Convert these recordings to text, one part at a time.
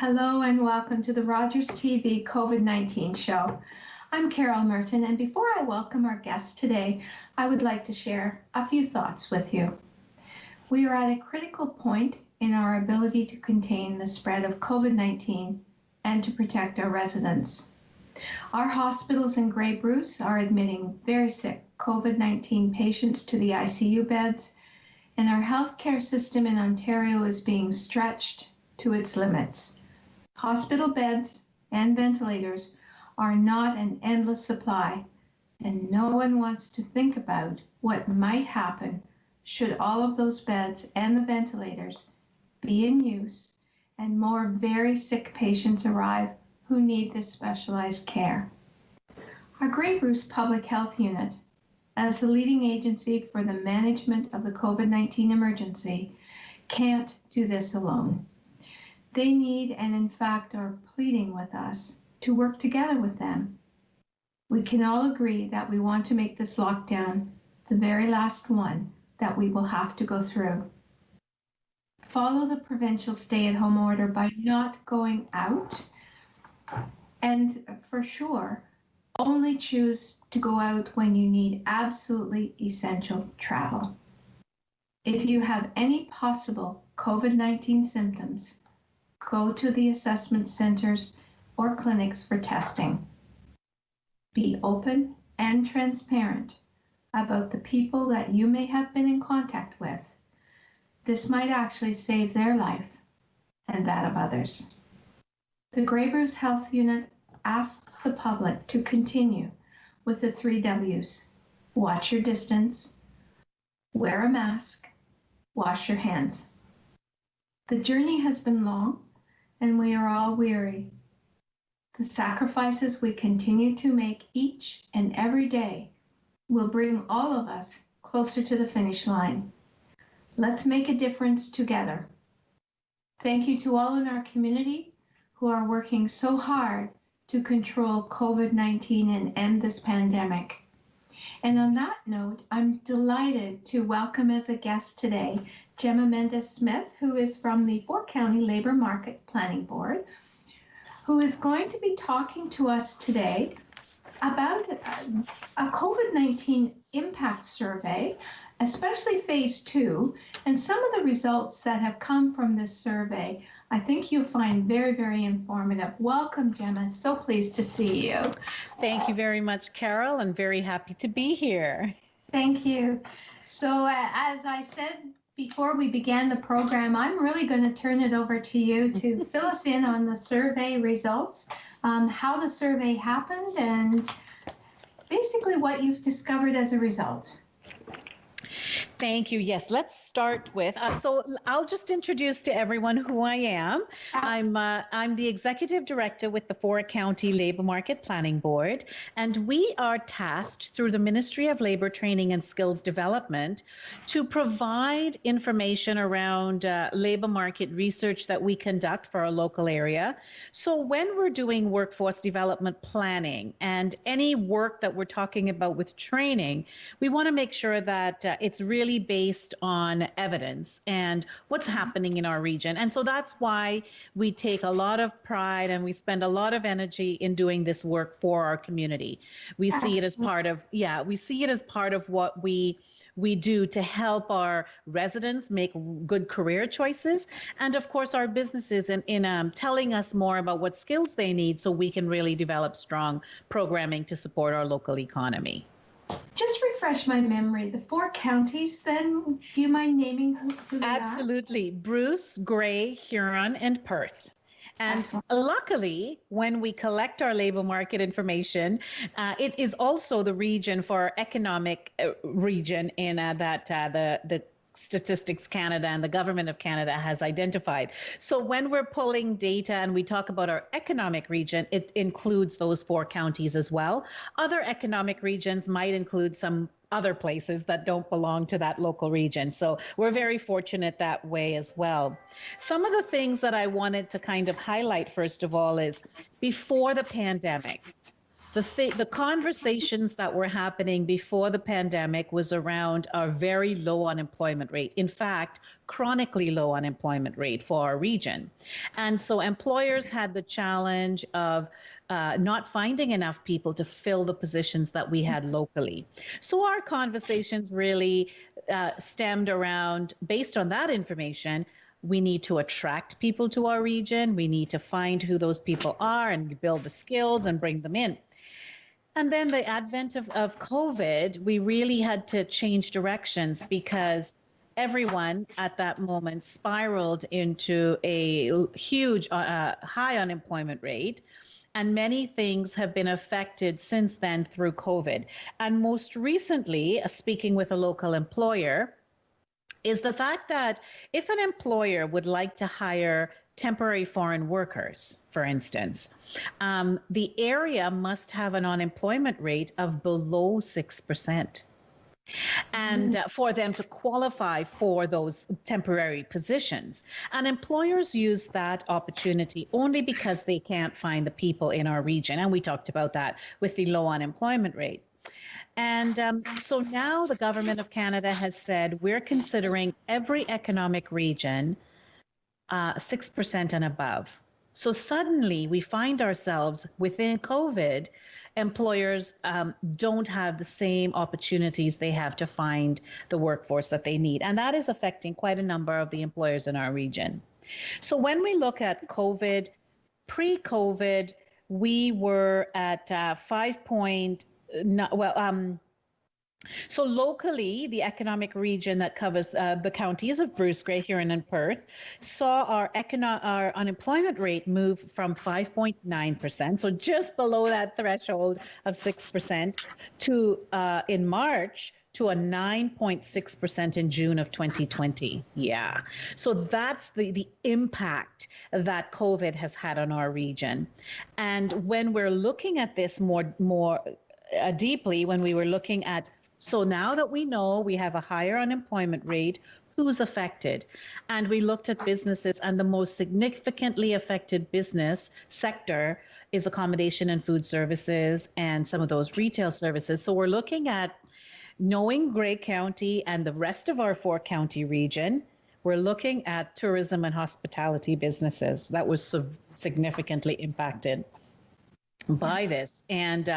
Hello and welcome to the Rogers TV COVID-19 show. I'm Carol Merton, and before I welcome our guest today, I would like to share a few thoughts with you. We are at a critical point in our ability to contain the spread of COVID-19 and to protect our residents. Our hospitals in Grey Bruce are admitting very sick COVID-19 patients to the ICU beds, and our healthcare system in Ontario is being stretched to its limits. Hospital beds and ventilators are not an endless supply, and no one wants to think about what might happen should all of those beds and the ventilators be in use and more very sick patients arrive who need this specialized care. Our Grey Bruce Public Health Unit, as the leading agency for the management of the COVID-19 emergency, can't do this alone. They need, and in fact are pleading with us, to work together with them. We can all agree that we want to make this lockdown the very last one that we will have to go through. Follow the provincial stay-at-home order by not going out, and for sure, only choose to go out when you need absolutely essential travel. If you have any possible COVID-19 symptoms, go to the assessment centers or clinics for testing. Be open and transparent about the people that you may have been in contact with. This might actually save their life and that of others. The Grey Bruce Health Unit asks the public to continue with the 3 W's. Watch your distance, wear a mask, wash your hands. The journey has been long, and we are all weary. The sacrifices we continue to make each and every day will bring all of us closer to the finish line. Let's make a difference together. Thank you to all in our community who are working so hard to control COVID-19 and end this pandemic. And on that note, I'm delighted to welcome as a guest today Gemma Mendez Smith, who is from the 4-County Labour Market Planning Board, who is going to be talking to us today about a COVID-19 impact survey, especially phase 2, and some of the results that have come from this survey. I think you'll find very, very informative. Welcome, Gemma. So pleased to see you. Thank you very much, Carol. I'm very happy to be here. Thank you. So as I said before we began the program, I'm really going to turn it over to you to fill us in on the survey results, how the survey happened, and basically what you've discovered as a result. Thank you. Yes, let's start with, so I'll just introduce to everyone who I am. I'm the Executive Director with the 4-County Labour Market Planning Board, and we are tasked through the Ministry of Labour Training and Skills Development to provide information around labour market research that we conduct for our local area. So when we're doing workforce development planning and any work that we're talking about with training, we want to make sure that it's really based on evidence and what's happening in our region. And so that's why we take a lot of pride and we spend a lot of energy in doing this work for our community. We see it as part of, we see it as part of what we do to help our residents make good career choices, and of course our businesses in telling us more about what skills they need so we can really develop strong programming to support our local economy. Just refresh my memory. The 4 counties, then, do you mind naming who they Absolutely. Bruce, Grey, Huron, and Perth. And luckily, when we collect our labor market information, it is also the region for our economic region in that the Statistics Canada and the Government of Canada has identified. So when we're pulling data and we talk about our economic region, it includes those 4 counties as well. Other economic regions might include some other places that don't belong to that local region. So we're very fortunate that way as well. Some of the things that I wanted to kind of highlight, first of all, is before the pandemic, the conversations that were happening before the pandemic was around our very low unemployment rate. In fact, chronically low unemployment rate for our region. And so employers had the challenge of not finding enough people to fill the positions that we had locally. So our conversations really stemmed around, based on that information, we need to attract people to our region. We need to find who those people are and build the skills and bring them in. And then the advent of COVID, we really had to change directions because everyone at that moment spiraled into a huge high unemployment rate. And many things have been affected since then through COVID. And most recently, speaking with a local employer, is the fact that if an employer would like to hire temporary foreign workers, for instance, the area must have an unemployment rate of below 6%. And for them to qualify for those temporary positions. And employers use that opportunity only because they can't find the people in our region. And we talked about that with the low unemployment rate. And so now the government of Canada has said we're considering every economic region 6% and above. So suddenly we find ourselves within COVID, employers don't have the same opportunities they have to find the workforce that they need. And that is affecting quite a number of the employers in our region. So when we look at COVID, pre-COVID, we were at 5 point, so locally, the economic region that covers the counties of Bruce Grey, Huron, and Perth saw our unemployment rate move from 5.9%, so just below that threshold of 6%, to in March to a 9.6% in June of 2020. Yeah. So that's the impact that COVID has had on our region. And when we're looking at this more deeply, when we were looking at, so now that we know we have a higher unemployment rate, who's affected? And we looked at businesses, and the most significantly affected business sector is accommodation and food services and some of those retail services. So we're looking at knowing Grey County and the rest of our 4-county region. We're looking at tourism and hospitality businesses that was significantly impacted by this. And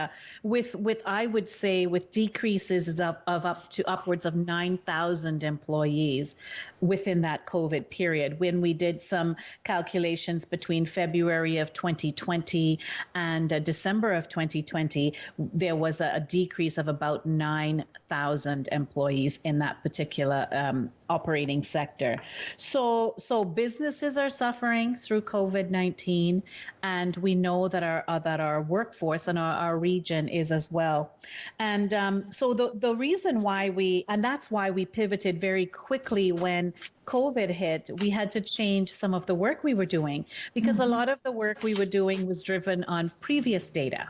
with I would say with decreases of up to upwards of 9,000 employees within that COVID period. When we did some calculations between February of 2020 and December of 2020, there was a decrease of about 9,000 employees in that particular operating sector. So businesses are suffering through COVID-19, and we know that our workforce and our region is as well. And so the reason why that's why we pivoted very quickly when COVID hit. We had to change some of the work we were doing because a lot of the work we were doing was driven on previous data.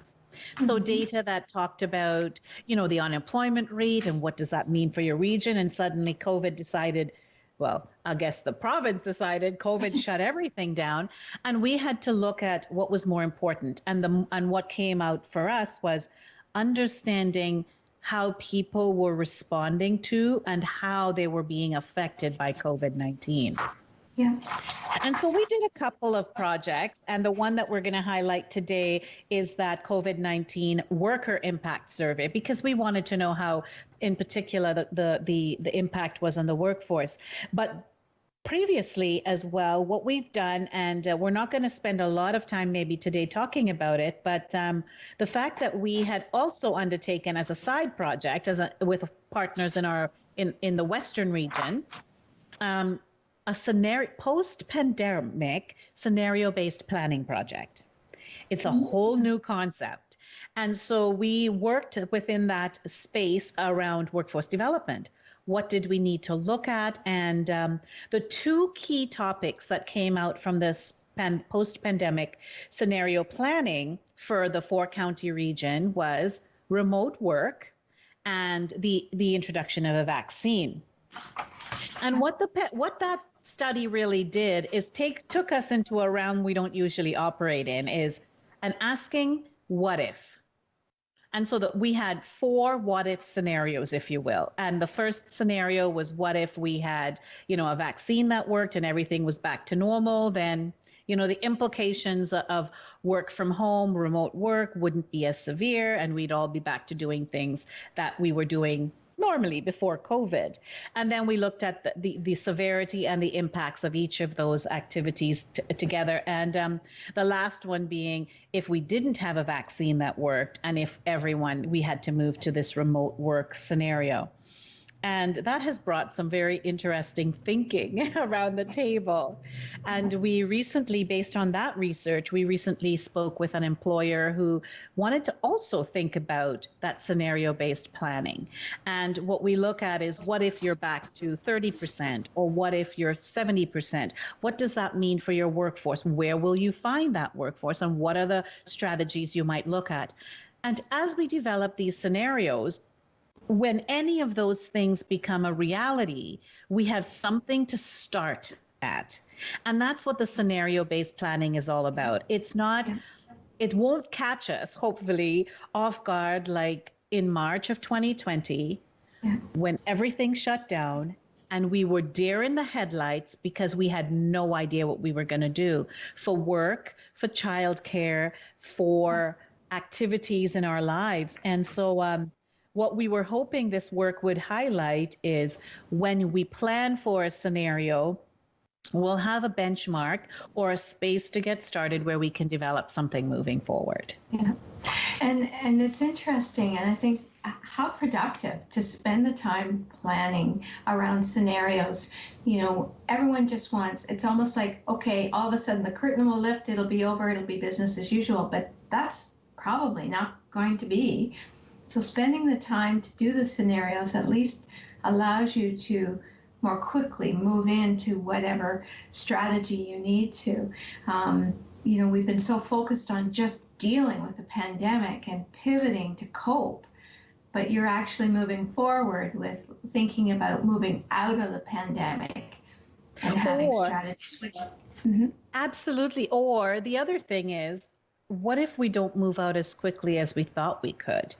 So data that talked about, the unemployment rate and what does that mean for your region. And suddenly COVID decided, well, I guess the province decided COVID shut everything down. And we had to look at what was more important. And what came out for us was understanding how people were responding to and how they were being affected by COVID-19. Yeah. And so we did a couple of projects, and the one that we're going to highlight today is that COVID-19 worker impact survey, because we wanted to know how, in particular, the impact was on the workforce. But previously as well, what we've done, and we're not going to spend a lot of time maybe today talking about it, but the fact that we had also undertaken as a side project, with partners in the Western region, a post-pandemic scenario-based planning project. It's a whole new concept. And so we worked within that space around workforce development. What did we need to look at? And the two key topics that came out from this post-pandemic scenario planning for the 4-county region was remote work and the introduction of a vaccine. And what that study really did is took us into a realm we don't usually operate in, is an asking what if. And so that we had 4 what if scenarios, if you will. And the first scenario was, what if we had, a vaccine that worked and everything was back to normal? Then, the implications of work from home, remote work wouldn't be as severe, and we'd all be back to doing things that we were doing normally before COVID. And then we looked at the severity and the impacts of each of those activities together. And the last one being, if we didn't have a vaccine that worked, and if we had to move to this remote work scenario. And that has brought some very interesting thinking around the table. And we recently, based on that research, we recently spoke with an employer who wanted to also think about that scenario-based planning. And what we look at is, what if you're back to 30%, or what if you're 70%? What does that mean for your workforce? Where will you find that workforce? And what are the strategies you might look at? And as we develop these scenarios, when any of those things become a reality, we have something to start at. And that's what the scenario-based planning is all about. It won't catch us, hopefully, off guard like in March of 2020, when everything shut down and we were deer in the headlights because we had no idea what we were going to do for work, for childcare, for activities in our lives. And so, what we were hoping this work would highlight is, when we plan for a scenario, we'll have a benchmark or a space to get started where we can develop something moving forward. Yeah. And it's interesting, and I think how productive to spend the time planning around scenarios. Everyone just wants, it's almost like, okay, all of a sudden the curtain will lift, it'll be over, it'll be business as usual, but that's probably not going to be. So spending the time to do the scenarios at least allows you to more quickly move into whatever strategy you need to. We've been so focused on just dealing with the pandemic and pivoting to cope, but you're actually moving forward with thinking about moving out of the pandemic and having strategies. Absolutely. Or the other thing is, what if we don't move out as quickly as we thought we could?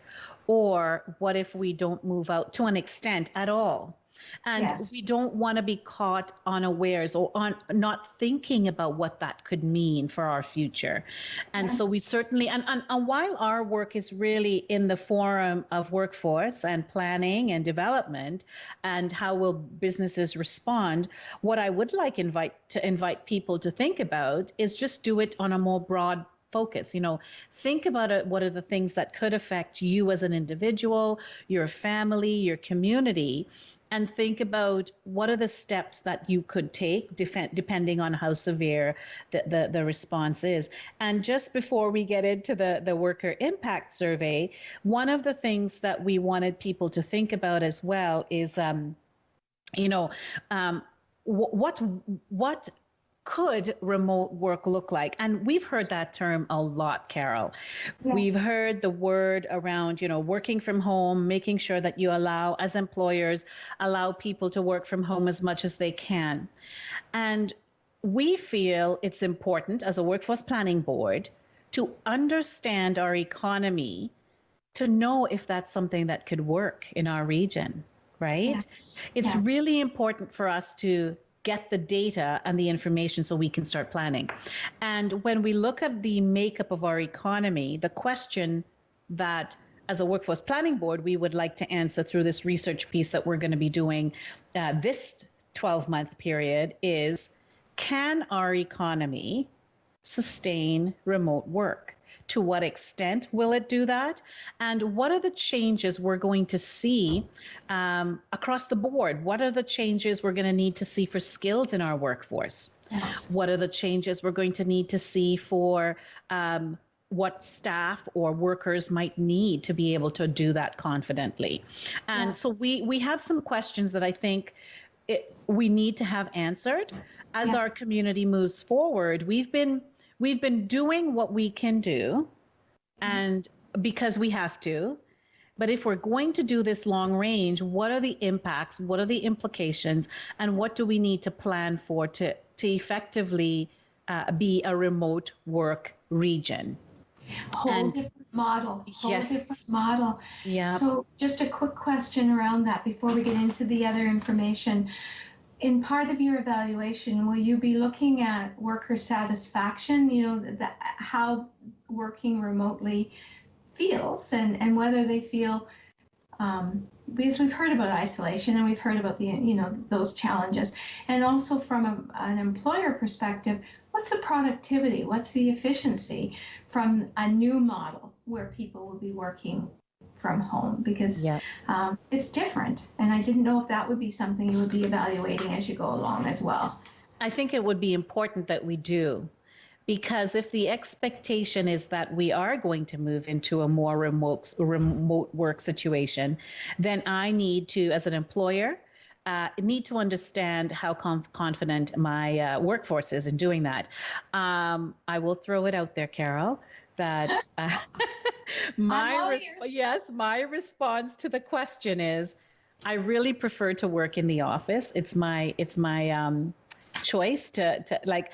Or what if we don't move out to an extent at all? And we don't want to be caught unawares or on not thinking about what that could mean for our future. And so we certainly, and while our work is really in the forum of workforce and planning and development and how will businesses respond, what I would like to invite people to think about is just do it on a more broad focus. Think about it. What are the things that could affect you as an individual, your family, your community, and think about what are the steps that you could take depending on how severe the response is. And just before we get into the worker impact survey, one of the things that we wanted people to think about as well is, what could remote work look like? And we've heard that term a lot, Carol. Yeah. We've heard the word around, working from home, making sure that you as employers, allow people to work from home as much as they can. And we feel it's important as a workforce planning board to understand our economy, to know if that's something that could work in our region, right? Yeah. It's really important for us to get the data and the information so we can start planning. And when we look at the makeup of our economy, the question that as a workforce planning board, we would like to answer through this research piece that we're going to be doing this 12-month period is, can our economy sustain remote work? To what extent will it do that? And what are the changes we're going to see across the board? What are the changes we're going to need to see for skills in our workforce? Yes. What are the changes we're going to need to see for what staff or workers might need to be able to do that confidently? And so we have some questions that I think we need to have answered as our community moves forward. We've been doing what we can do, and because we have to, but if we're going to do this long range, what are the impacts, what are the implications, and what do we need to plan for to effectively be a remote work region? Whole different model, whole different Yes. model. Yeah. So just a quick question around that before we get into the other information. In part of your evaluation, will you be looking at worker satisfaction, how working remotely feels and whether they feel, because we've heard about isolation and we've heard about those challenges. And also from an employer perspective, what's the productivity? What's the efficiency from a new model where people will be working from home? Because Yeah. it's different. And I didn't know if that would be something you would be evaluating as you go along as well. I think it would be important that we do, because if the expectation is that we are going to move into a more remote work situation, then I need to, as an employer, need to understand how confident my workforce is in doing that. I will throw it out there, Carol, that my response to the question is, I really prefer to work in the office. It's my choice to like.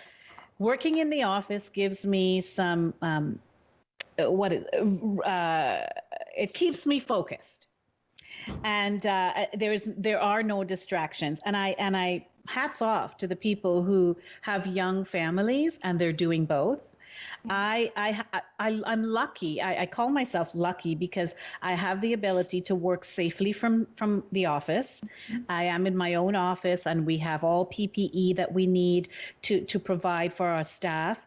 Working in the office gives me some it keeps me focused, and there are no distractions. And I hats off to the people who have young families and they're doing both. I'm lucky. I call myself lucky because I have the ability to work safely from the office. I am in my own office, and we have all PPE that we need to provide for our staff.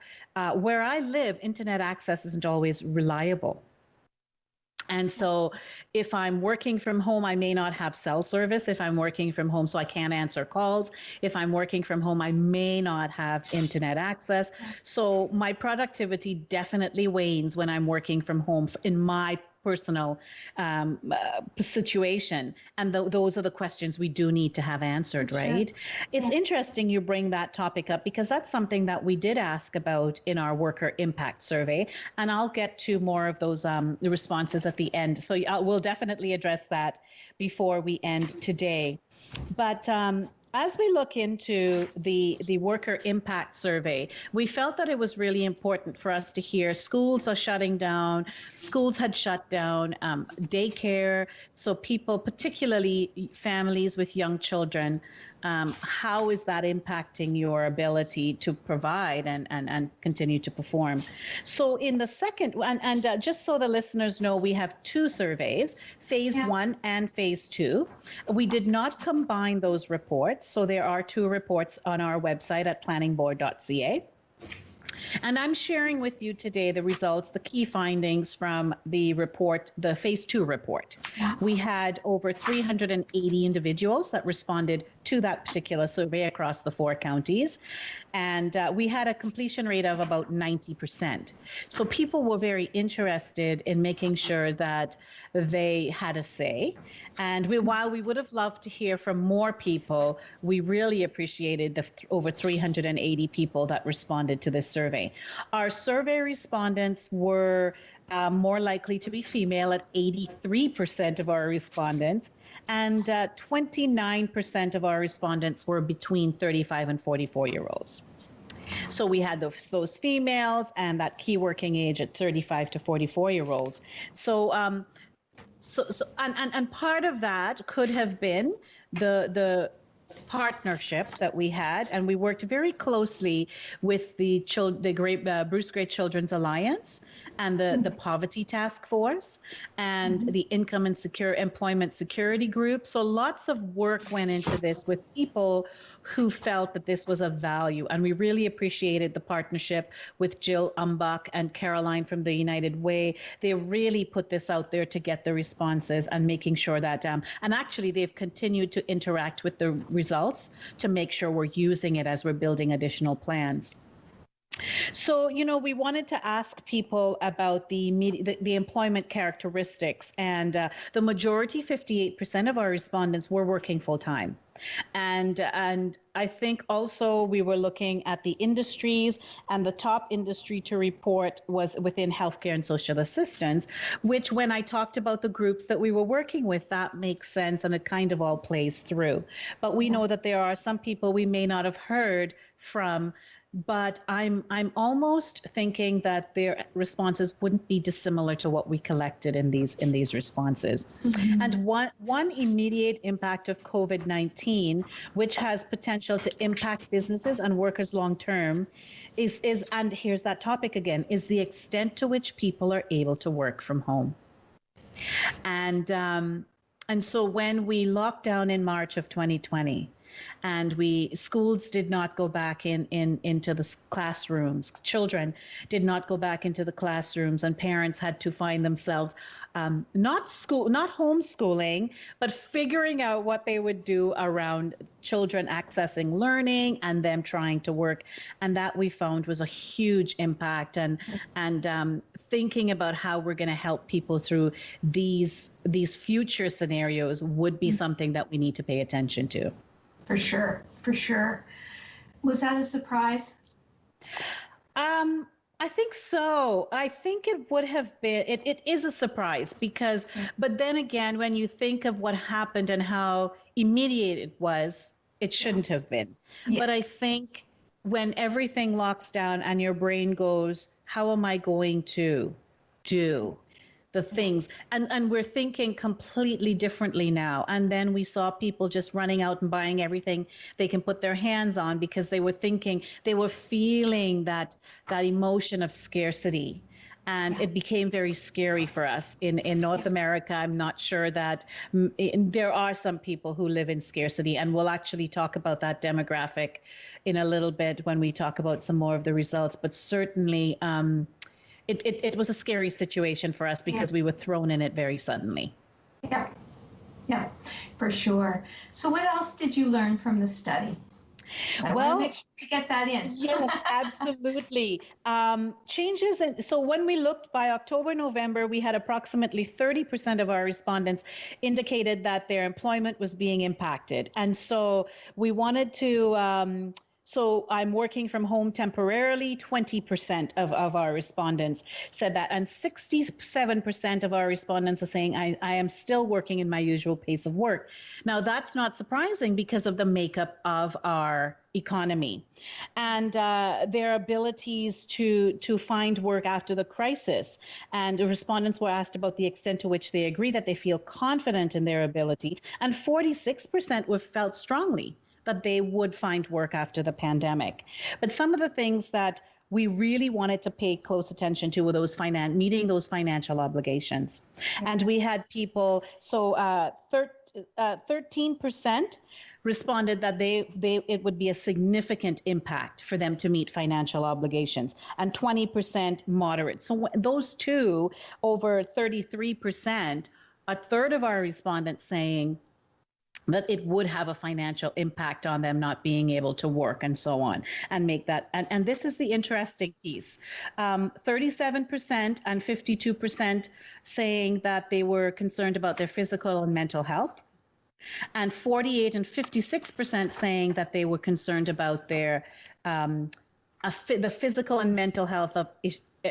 Where I live, internet access isn't always reliable. And so if I'm working from home, I may not have cell service if I'm working from home, so I can't answer calls. If I'm working from home, I may not have internet access. So my productivity definitely wanes when I'm working from home in my personal situation. And those are the questions we do need to have answered, right? Sure. It's interesting you bring that topic up, because that's something that we did ask about in our worker impact survey. And I'll get to more of those responses at the end. So we'll definitely address that before we end today. But as we look into the worker impact survey, we felt that it was really important for us to hear schools are shutting down, schools had shut down, daycare, so people, particularly families with young children, how is that impacting your ability to provide and continue to perform? So in the second, and just so the listeners know, we have two surveys, phase 1 and phase 2. We did not combine those reports, so there are two reports on our website at planningboard.ca. And I'm sharing with you today the results, the key findings from the report, the phase 2 report. We had over 380 individuals that responded to that particular survey across the 4 counties. And we had a completion rate of about 90%. So people were very interested in making sure that they had a say. And while we would have loved to hear from more people, we really appreciated the over 380 people that responded to this survey. Our survey respondents were more likely to be female at 83% of our respondents, and 29% of our respondents were between 35 and 44-year-olds. So we had those females and that key working age at 35 to 44-year-olds. So part of that could have been the partnership that we had, and we worked very closely with the Bruce Gray Children's Alliance and the Poverty Task Force and the Income and Employment Security Group. So lots of work went into this with people who felt that this was of value. And we really appreciated the partnership with Jill Umbach and Caroline from the United Way. They really put this out there to get the responses and making sure that, and actually they've continued to interact with the results to make sure we're using it as we're building additional plans. So, we wanted to ask people about the employment characteristics, and the majority, 58% of our respondents, were working full time. And I think also we were looking at the industries, and the top industry to report was within healthcare and social assistance, which when I talked about the groups that we were working with, that makes sense and it kind of all plays through. But we know that there are some people we may not have heard from but I'm almost thinking that their responses wouldn't be dissimilar to what we collected in these responses. Mhm. And one immediate impact of COVID-19, which has potential to impact businesses and workers long term, is and here's that topic again, is the extent to which people are able to work from home. And so when we locked down in March of 2020, and schools did not go back into the classrooms, children did not go back into the classrooms, and parents had to find themselves not homeschooling, but figuring out what they would do around children accessing learning and them trying to work. And that we found was a huge impact, and thinking about how we're going to help people through these future scenarios would be something that we need to pay attention to. For sure, for sure. Was that a surprise? I think so. I think it would have been, it is a surprise because, but then again, when you think of what happened and how immediate it was, it shouldn't have been. Yeah. But I think when everything locks down and your brain goes, how am I going to do the things? And we're thinking completely differently now. And then we saw people just running out and buying everything they can put their hands on because they were feeling that emotion of scarcity. And it became very scary for us in North America. I'm not sure that there are some people who live in scarcity, and we'll actually talk about that demographic in a little bit when we talk about some more of the results. But certainly, it was a scary situation for us because we were thrown in it very suddenly. Yeah, for sure. So what else did you learn from the study? I want to make sure we get that in. Yes, absolutely. Changes. So when we looked by October, November, we had approximately 30% of our respondents indicated that their employment was being impacted. And so we wanted to, so I'm working from home temporarily, 20% of our respondents said that. And 67% of our respondents are saying, I am still working in my usual pace of work. Now, that's not surprising because of the makeup of our economy and their abilities to find work after the crisis. And the respondents were asked about the extent to which they agree that they feel confident in their ability. And 46% felt strongly that they would find work after the pandemic. But some of the things that we really wanted to pay close attention to were those meeting those financial obligations. And we had people, so 13% responded that it would be a significant impact for them to meet financial obligations, and 20% moderate. So those two, over 33%, a third of our respondents saying that it would have a financial impact on them not being able to work and so on, and make that. And this is the interesting piece. 37% and 52% saying that they were concerned about their physical and mental health. And 48 and 56% saying that they were concerned about their the physical and mental health of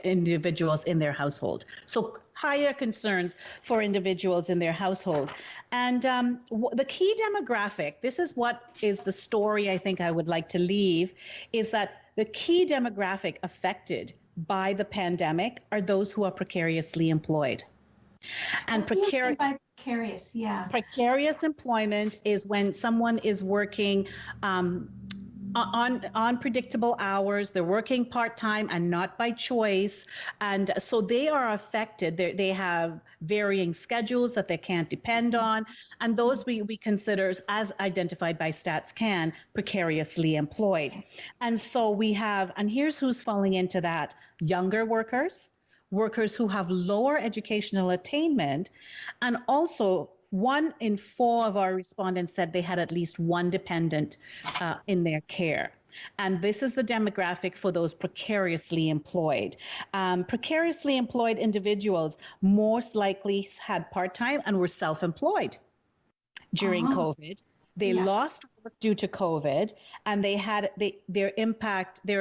individuals in their household. So higher concerns for individuals in their household. And the key demographic, this is what is the story I think I would like to leave, is that the key demographic affected by the pandemic are those who are precariously employed. And precarious, yeah. Precarious employment is when someone is working on unpredictable hours. They're working part-time and not by choice. And so they are affected. They have varying schedules that they can't depend on. And those we consider, as identified by StatsCan, precariously employed. And so we have, and here's who's falling into that: younger workers who have lower educational attainment, and also 1 in 4 of our respondents said they had at least one dependent in their care. And this is the demographic for those precariously employed. Precariously employed individuals most likely had part-time and were self-employed during COVID. They lost work due to COVID, and they had their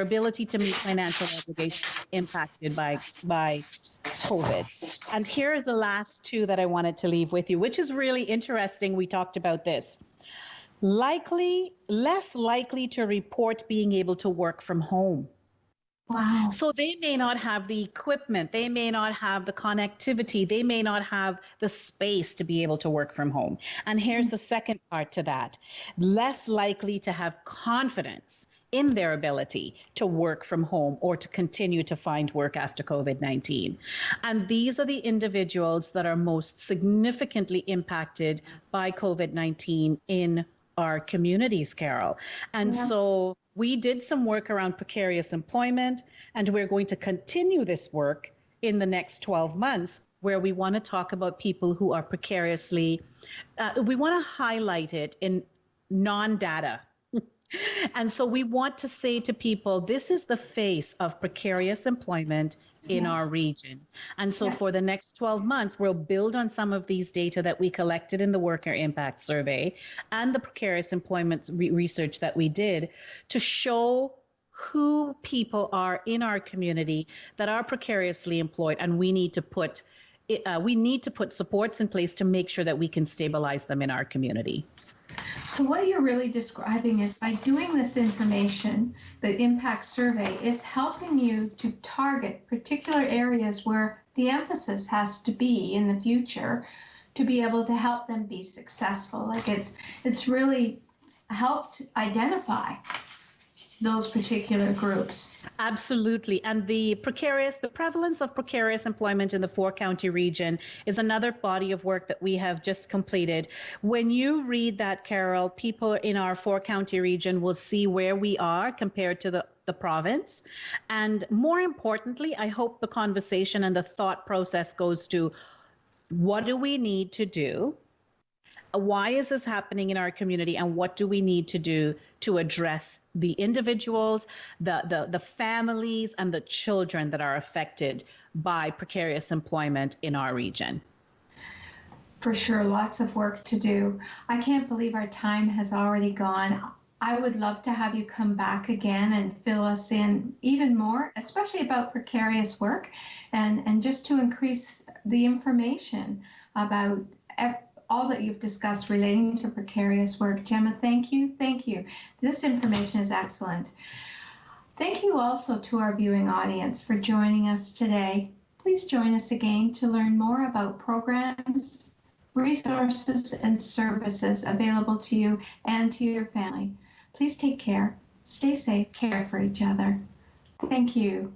ability to meet financial obligations impacted by COVID. And here are the last two that I wanted to leave with you, which is really interesting. We talked about this. less likely to report being able to work from home. Wow. So they may not have the equipment, they may not have the connectivity, they may not have the space to be able to work from home. And here's the second part to that: less likely to have confidence in their ability to work from home or to continue to find work after COVID-19. And these are the individuals that are most significantly impacted by COVID-19 in our communities, Carol. And so we did some work around precarious employment, and we're going to continue this work in the next 12 months, where we want to talk about people who are precariously, we want to highlight it in non-data. And so we want to say to people, this is the face of precarious employment in our region. And so for the next 12 months, we'll build on some of these data that we collected in the Worker Impact Survey and the precarious employment research that we did to show who people are in our community that are precariously employed, and we need to put supports in place to make sure that we can stabilize them in our community. So what you're really describing is, by doing this information, the impact survey, it's helping you to target particular areas where the emphasis has to be in the future to be able to help them be successful. Like it's really helped identify those particular groups. Absolutely. And the prevalence of precarious employment in the 4-county region is another body of work that we have just completed. When you read that, Carol, people in our 4-county region will see where we are compared to the province. And more importantly, I hope the conversation and the thought process goes to, what do we need to do? Why is this happening in our community, and what do we need to do to address the individuals, the families, and the children that are affected by precarious employment in our region? For sure, lots of work to do. I can't believe our time has already gone. I would love to have you come back again and fill us in even more, especially about precarious work, and just to increase the information about all that you've discussed relating to precarious work. Gemma, thank you. Thank you. This information is excellent. Thank you also to our viewing audience for joining us today. Please join us again to learn more about programs, resources, and services available to you and to your family. Please take care, stay safe, care for each other. Thank you.